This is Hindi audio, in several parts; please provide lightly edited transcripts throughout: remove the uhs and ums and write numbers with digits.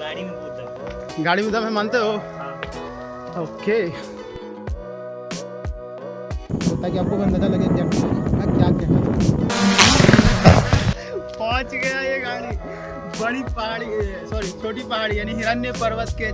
गाड़ी में कूदा। गाड़ी में दम है, मानते हो? ओके, ताकि आपको अंदाजा लगे मैं क्या कहना पहुंच गया ये गाड़ी बड़ी पहाड़ी, सॉरी छोटी पहाड़ी यानी हिरण्य पर्वत के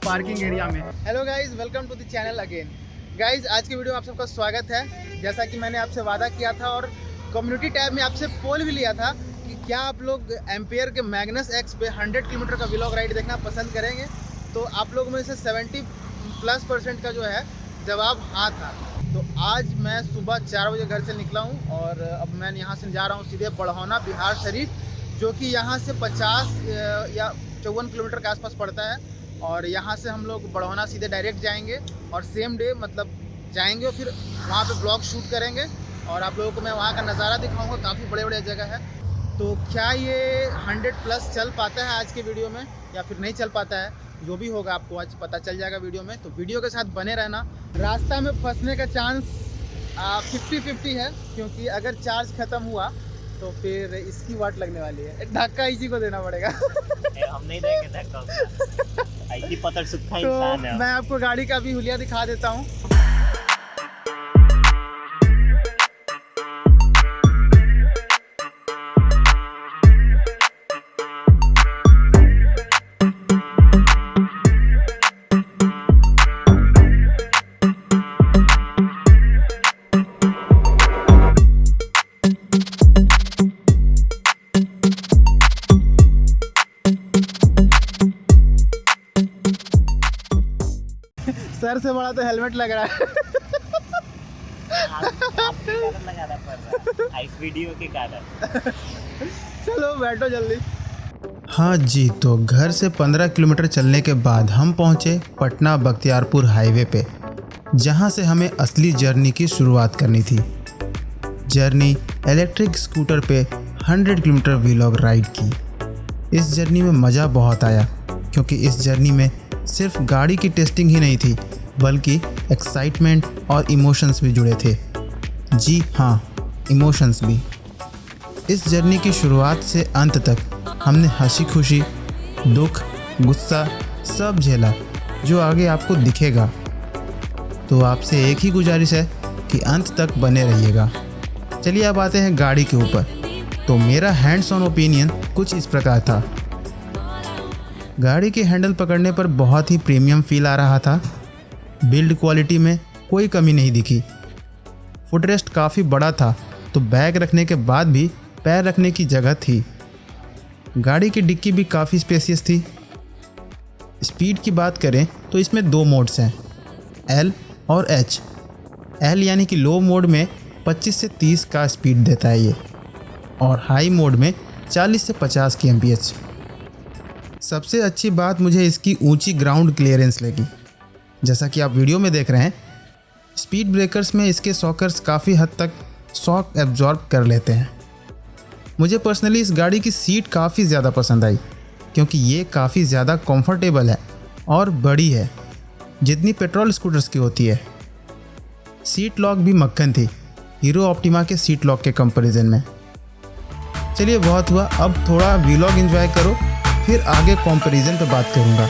पार्किंग एरिया में। Hello guys, welcome to the channel again. Guys, आज की वीडियो में आप सबका स्वागत है। जैसा कि मैंने आपसे वादा किया था और कम्युनिटी टैब में आपसे पोल भी लिया था कि क्या आप लोग एम्पेयर के मैग्नस एक्स पे 100 किलोमीटर का व्लॉग राइड देखना पसंद करेंगे। तो आप लोगों में से 70+% का जो है जवाब हाँ था। तो आज मैं सुबह 4 बजे घर से निकला हूँ और अब मैं यहाँ से जा रहा हूँ सीधे बढ़ौना बिहार शरीफ, जो कि यहाँ से 50 या 54 किलोमीटर के आसपास पड़ता है। और यहाँ से हम लोग बढ़ौना सीधे डायरेक्ट जाएंगे और सेम डे मतलब जाएंगे और फिर वहाँ पे ब्लॉग शूट करेंगे और आप लोगों को मैं वहाँ का नज़ारा दिखाऊंगा। काफ़ी बड़े जगह है। तो क्या ये 100+ चल पाता है आज के वीडियो में या फिर नहीं चल पाता है, जो भी होगा आपको आज पता चल जाएगा वीडियो में। तो वीडियो के साथ बने रहना। रास्ता में फंसने का चांस 50-50 है, क्योंकि अगर चार्ज ख़त्म हुआ तो फिर इसकी वाट लगने वाली है। धक्का इसी को देना पड़ेगा। हम नहीं देंगे धक्का, ऐसी पत्थर सुखा इंसान है। मैं आपको गाड़ी का भी हुलिया दिखा देता हूँ। सर से बड़ा तो हेलमेट लग रहा है। लगाना पड़ रहा है इस वीडियो के कारण। चलो बैठो जल्दी। हाँ जी, तो घर से 15 किलोमीटर चलने के बाद हम पहुँचे पटना बख्तियारपुर हाईवे पे, जहाँ से हमें असली जर्नी की शुरुआत करनी थी। जर्नी इलेक्ट्रिक स्कूटर पे 100 किलोमीटर व्लॉग राइड की। इस जर्नी में मज़ा बहुत आया, क्योंकि इस जर्नी में सिर्फ गाड़ी की टेस्टिंग ही नहीं थी, बल्कि एक्साइटमेंट और इमोशंस भी जुड़े थे। जी हाँ, इमोशंस भी। इस जर्नी की शुरुआत से अंत तक हमने हंसी खुशी, दुख, गुस्सा सब झेला, जो आगे आपको दिखेगा। तो आपसे एक ही गुजारिश है कि अंत तक बने रहिएगा। चलिए अब आते हैं गाड़ी के ऊपर। तो मेरा हैंड्स ऑन ओपिनियन कुछ इस प्रकार था। गाड़ी के हैंडल पकड़ने पर बहुत ही प्रीमियम फील आ रहा था। बिल्ड क्वालिटी में कोई कमी नहीं दिखी। फुटरेस्ट काफ़ी बड़ा था, तो बैग रखने के बाद भी पैर रखने की जगह थी। गाड़ी की डिक्की भी काफ़ी स्पेसियस थी। स्पीड की बात करें तो इसमें 2 मोड्स हैं, L और H। L यानी कि लो मोड में 25 से 30 का स्पीड देता है ये, और हाई मोड में 40 से 50 की kmph। सबसे अच्छी बात मुझे इसकी ऊंची ग्राउंड क्लियरेंस लगी। जैसा कि आप वीडियो में देख रहे हैं, स्पीड ब्रेकर्स में इसके शॉकर्स काफ़ी हद तक शॉक एब्जॉर्ब कर लेते हैं। मुझे पर्सनली इस गाड़ी की सीट काफ़ी ज़्यादा पसंद आई, क्योंकि ये काफ़ी ज़्यादा कंफर्टेबल है और बड़ी है, जितनी पेट्रोल स्कूटर्स की होती है। सीट लॉक भी मक्खन थी, हीरो ऑप्टिमा के सीट लॉक के कंपैरिजन में। चलिए बहुत हुआ, अब थोड़ा व्लॉग एंजॉय करो, फिर आगे कंपैरिजन पे बात करूँगा।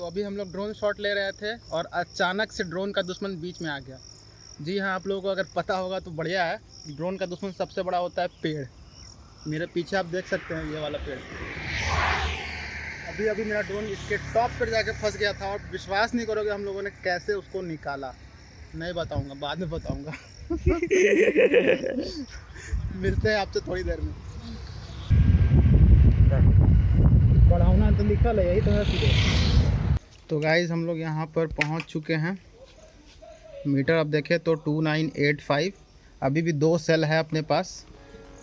अभी हम लोग ड्रोन शॉट ले रहे थे और अचानक से ड्रोन का दुश्मन बीच में आ गया। जी हाँ, आप लोगों को अगर पता होगा तो बढ़िया है। ड्रोन का दुश्मन सबसे बड़ा होता है पेड़। मेरे पीछे आप देख सकते हैं ये वाला पेड़। अभी मेरा ड्रोन इसके टॉप पर जाके फंस गया था और विश्वास नहीं करोगे हम लोगों ने कैसे उसको निकाला। नहीं बताऊंगा, बाद में बताऊंगा। मिलते हैं आपसे थोड़ी देर में। बढ़ाना तो लिखा है, यही तो है सीधे। तो गाइज हम लोग यहाँ पर पहुँच चुके हैं। मीटर अब देखें तो 2985। अभी भी 2 सेल है अपने पास।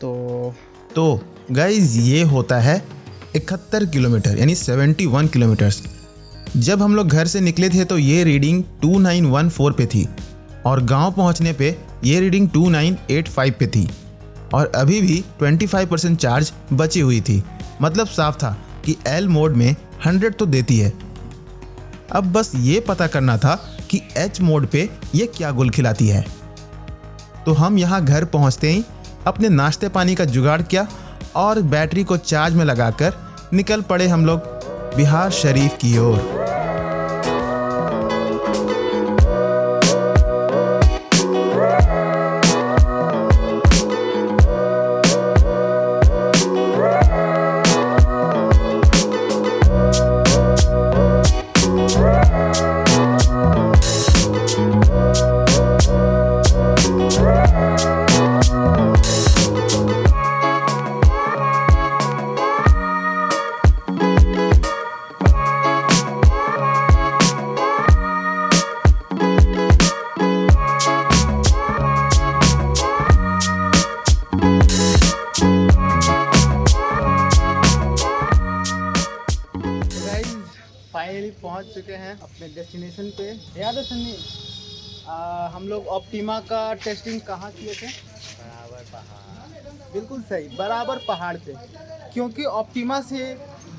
तो गाइज ये होता है 71 किलोमीटर यानी 71 किलोमीटर्स। जब हम लोग घर से निकले थे तो ये रीडिंग 2914 पे थी और गांव पहुंचने पे ये रीडिंग 2985 पे थी और अभी भी 25% चार्ज बची हुई थी। मतलब साफ था कि एल मोड में 100 तो देती है। अब बस ये पता करना था कि एच मोड पे ये क्या गुल खिलाती है। तो हम यहाँ घर पहुँचते ही अपने नाश्ते पानी का जुगाड़ किया और बैटरी को चार्ज में लगाकर निकल पड़े हम लोग बिहार शरीफ की ओर। फाइनली पहुंच चुके हैं अपने डेस्टिनेशन पे। याद है सन्नी, हम लोग ऑप्टिमा का टेस्टिंग कहाँ किए थे? बराबर पहाड़। बिल्कुल सही, बराबर पहाड़ पे। क्योंकि ऑप्टिमा से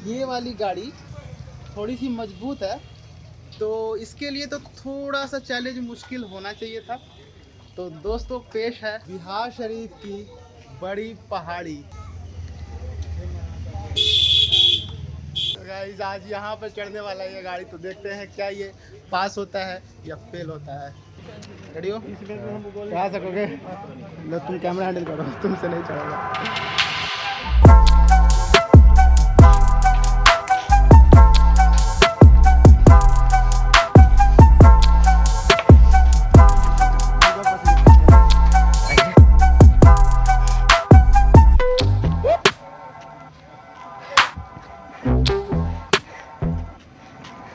ये वाली गाड़ी थोड़ी सी मजबूत है, तो इसके लिए तो थोड़ा सा चैलेंज मुश्किल होना चाहिए था। तो दोस्तों पेश है बिहार शरीफ की बड़ी पहाड़ी। गाइस आज यहाँ पर चढ़ने वाला है ये गाड़ी, तो देखते हैं क्या ये पास होता है या फेल होता है। रेडी हो? चढ़ा सकोगे? लो तुम कैमरा हैंडल करो, तुमसे नहीं चढ़ेगा।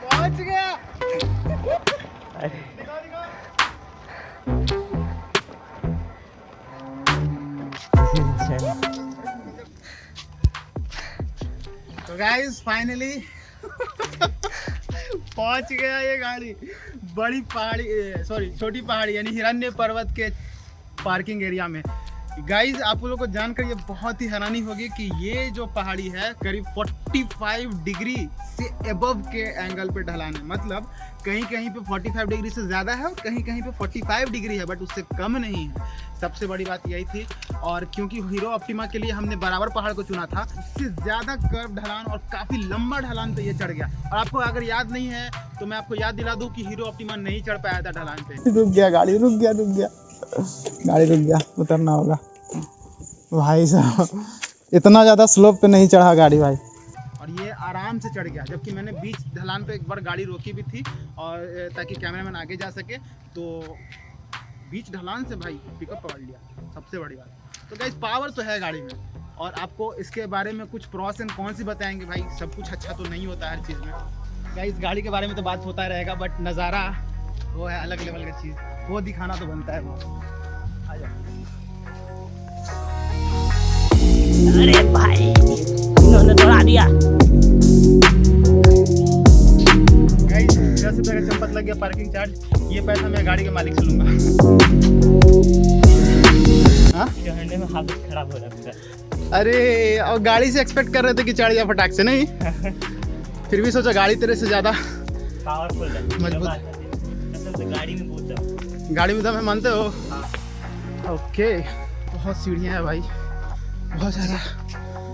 पहुंच गया। तो गाइस फाइनली पहुंच गया ये गाड़ी बड़ी पहाड़ी, सॉरी छोटी पहाड़ी यानी हिरण्य पर्वत के पार्किंग एरिया में। गाइज आप लोगों को जानकर ये बहुत ही हैरानी होगी कि ये जो पहाड़ी है करीब 45 डिग्री से एबव के एंगल पे ढलान है। मतलब कहीं कहीं पे 45 डिग्री से ज़्यादा है और कहीं कहीं पे 45 डिग्री है, बट उससे कम नहीं है। सबसे बड़ी बात यही थी। और क्योंकि हीरो ऑप्टिमा के लिए हमने बराबर पहाड़ को चुना था, उससे ज़्यादा कर्व ढलान और काफ़ी लंबा ढलान पे ये चढ़ गया। और आपको अगर याद नहीं है तो मैं आपको याद दिला दूँ कि हीरो ऑप्टिमा नहीं चढ़ पाया था ढलान पे। रुक गया गाड़ी, रुक गया गाड़ी, रुक गया, उतरना होगा भाई साहब। इतना ज़्यादा स्लोप पे नहीं चढ़ा गाड़ी भाई। और ये आराम से चढ़ गया, जबकि मैंने बीच ढलान पे एक बार गाड़ी रोकी भी थी और ताकि कैमरामैन आगे जा सके, तो बीच ढलान से भाई पिकअप पकड़ लिया। सबसे बड़ी बात तो गाइस पावर तो है गाड़ी में। और आपको इसके बारे में कुछ प्रॉस एंड कॉन्स ही बताएंगे भाई। सब कुछ अच्छा तो नहीं होता हर चीज़ में। गाइस गाड़ी के बारे में तो बात होता रहेगा, बट नज़ारा वो है अलग लेवल की चीज़, वो दिखाना तो बनता है। वो आ जाओ। अरे भाई इन्होंने दौड़ा दिया। गाइस 10 रुपये का चंपत लग गया पार्किंग चार्ज। ये पैसा मैं गाड़ी के मालिक से लूँगा। हाँ चढ़ने में हालत खराब हो रहा है। अरे और गाड़ी से एक्सपेक्ट कर रहे थे कि चढ़ जा फटाक से, नहीं फिर भी सोचा गाड़ी तेरे से ज़्यादा पावरफुल है, मजबूत। असल में गाड़ी में बहुत दम। गाड़ी में दम है, मानते हो? हाँ। ओके। बहुत सीढ़ियाँ हैं भाई, बहुत ज़्यादा।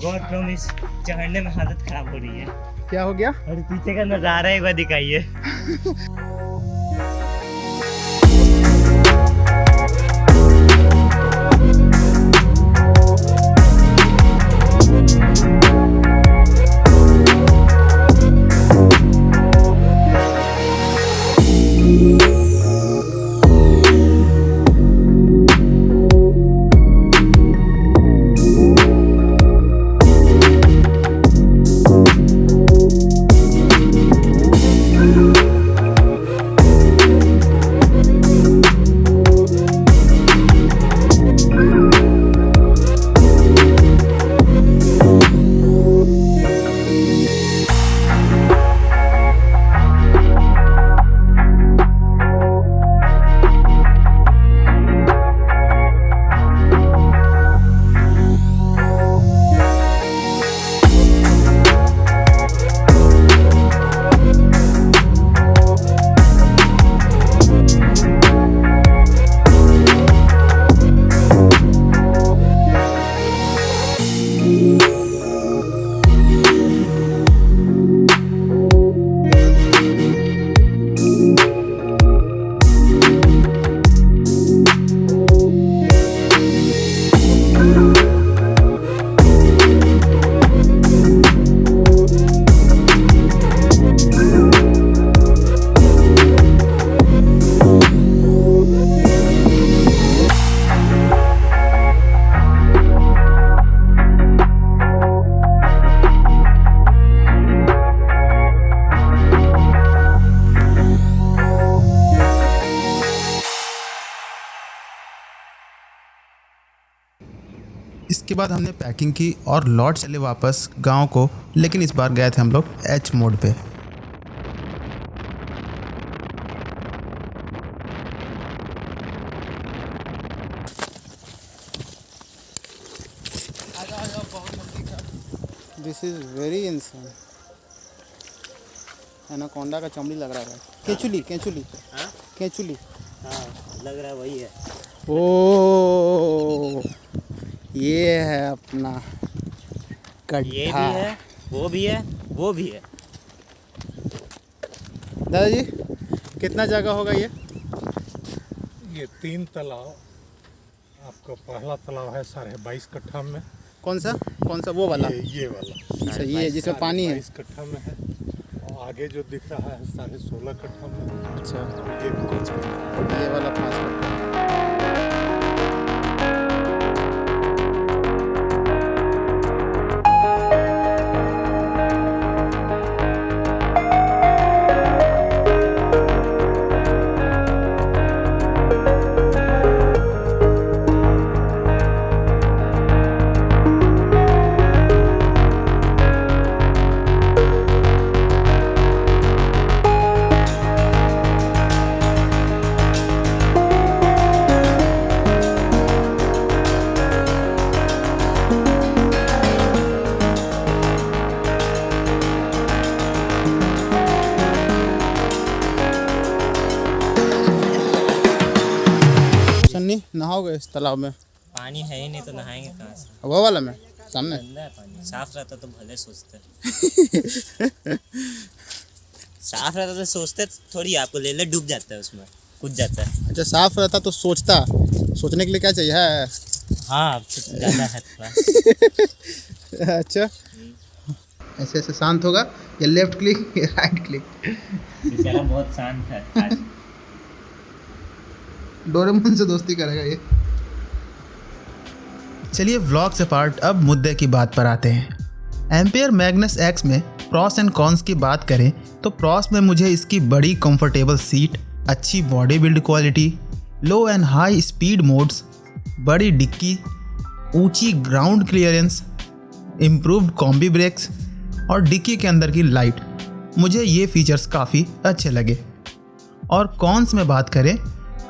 गॉड प्रॉमिस चढ़ने में हालत खराब हो रही है। क्या हो गया? और पीछे का नज़ारा एक बार दिखाइए। इसके बाद हमने पैकिंग की और लौट चले वापस गांव को, लेकिन इस बार गए थे हम लोग एच मोड पे। दिस इज वेरी इंसान। एनाकोंडा का चमड़ी लग रहा है। केचुली केचुली हाँ? केचुली। हाँ लग रहा है वही है। ओ ये है अपना ये भी गड्ढा। है, वो भी है, वो भी है। दादाजी कितना जगह होगा ये? ये 3 तालाब। आपका पहला तालाब है 22.5 कट्ठा में। कौन सा वो वाला? ये वाला अच्छा ये जिसमें पानी है। 22 कट्ठा में है। और आगे जो दिख रहा है 16.5 कट्ठा में। अच्छा ये 5 कट्ठा। ये वाला 5 कट्ठा। सन्नी नहाओगे इस तालाब में? पानी है ही नहीं तो नहाएंगे कहाँ से? वो वाला में सामने? गंदा है पानी। साफ रहता तो भले सोचते। साफ रहता तो सोचते थोड़ी, आपको ले डूब जाता है उसमें, कूद जाता है। अच्छा साफ रहता तो सोचने के लिए क्या चाहिए है? हाँ ज़्यादा है थोड़ा। अच्छा ऐसे ऐसे शांत होगा, ये लेफ्ट क्लिक ये राइट क्लिक। बेचारा बहुत शांत है आज। डोरेमोन से दोस्ती करेगा ये। चलिए व्लॉग से पार्ट अब मुद्दे की बात पर आते हैं। एम्पेयर मैग्नस एक्स में प्रॉस एंड कॉन्स की बात करें तो प्रॉस में मुझे इसकी बड़ी कंफर्टेबल सीट, अच्छी body build quality, low and high speed modes, बड़ी डिक्की, ऊंची ground clearance, improved combi brakes और डिक्की के अंदर की लाइट, मुझे ये फीचर्स काफ़ी अच्छे लगे। और कॉन्स में बात करें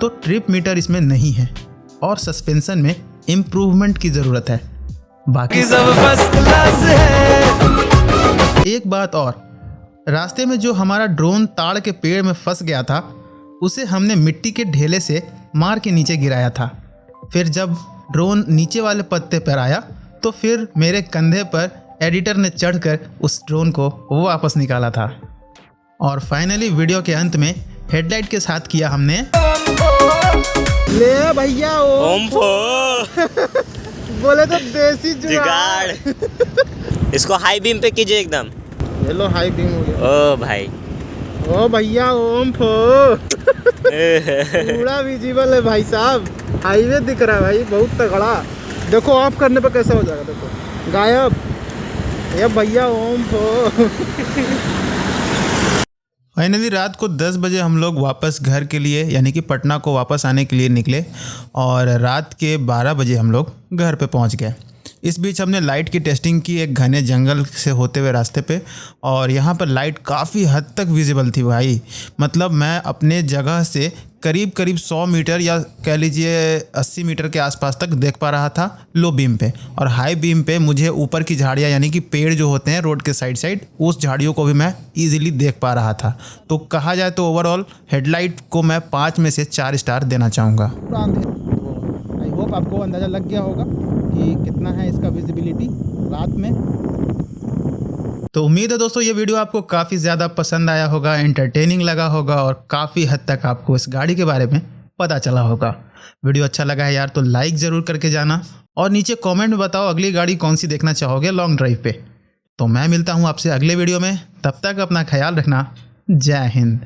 तो ट्रिप मीटर इसमें नहीं है और सस्पेंशन में इम्प्रूवमेंट की ज़रूरत है। बाकी सब फर्स्ट क्लास है। एक बात और, रास्ते में जो हमारा ड्रोन ताड़ के पेड़ में फंस गया था उसे हमने मिट्टी के ढेले से मार के नीचे गिराया था। फिर जब ड्रोन नीचे वाले पत्ते पर आया तो फिर मेरे कंधे पर एडिटर ने चढ़कर उस ड्रोन को वापस निकाला था। और फाइनली वीडियो के अंत में हेडलाइट के साथ किया हमने ले भैया ओम फो बोले तो देसी जुगाड़। जुगाड़। इसको हाई बीम पे कीजिए एकदम। ये लो हाई बीम हो गया। ओ भाई, ओ भैया ओम फो पूरा विजिबल है भाई साहब, हाईवे दिख रहा है भाई बहुत तगड़ा। देखो ऑफ करने पे कैसा हो जाएगा, देखो गायब। ये भैया ओम फो। फाइनली रात को 10 बजे हम लोग वापस घर के लिए यानी कि पटना को वापस आने के लिए निकले और रात के 12 बजे हम लोग घर पे पहुंच गए। इस बीच हमने लाइट की टेस्टिंग की एक घने जंगल से होते हुए रास्ते पे, और यहाँ पर लाइट काफ़ी हद तक विजिबल थी भाई। मतलब मैं अपने जगह से करीब 100 मीटर या कह लीजिए 80 मीटर के आसपास तक देख पा रहा था लो बीम पे, और हाई बीम पे मुझे ऊपर की झाड़ियाँ यानी कि पेड़ जो होते हैं रोड के साइड उस झाड़ियों को भी मैं ईजिली देख पा रहा था। तो कहा जाए तो ओवरऑल हेडलाइट को मैं 5 में से 4 स्टार देना चाहूँगा। आई होप आपको अंदाज़ा लग गया होगा कि कितना है इसका विजिबिलिटी रात में। तो उम्मीद है दोस्तों ये वीडियो आपको काफ़ी ज़्यादा पसंद आया होगा, एंटरटेनिंग लगा होगा और काफ़ी हद तक आपको इस गाड़ी के बारे में पता चला होगा। वीडियो अच्छा लगा है यार तो लाइक ज़रूर करके जाना, और नीचे कमेंट में बताओ अगली गाड़ी कौन सी देखना चाहोगे लॉन्ग ड्राइव पे। तो मैं मिलता हूँ आपसे अगले वीडियो में, तब तक अपना ख्याल रखना। जय हिंद।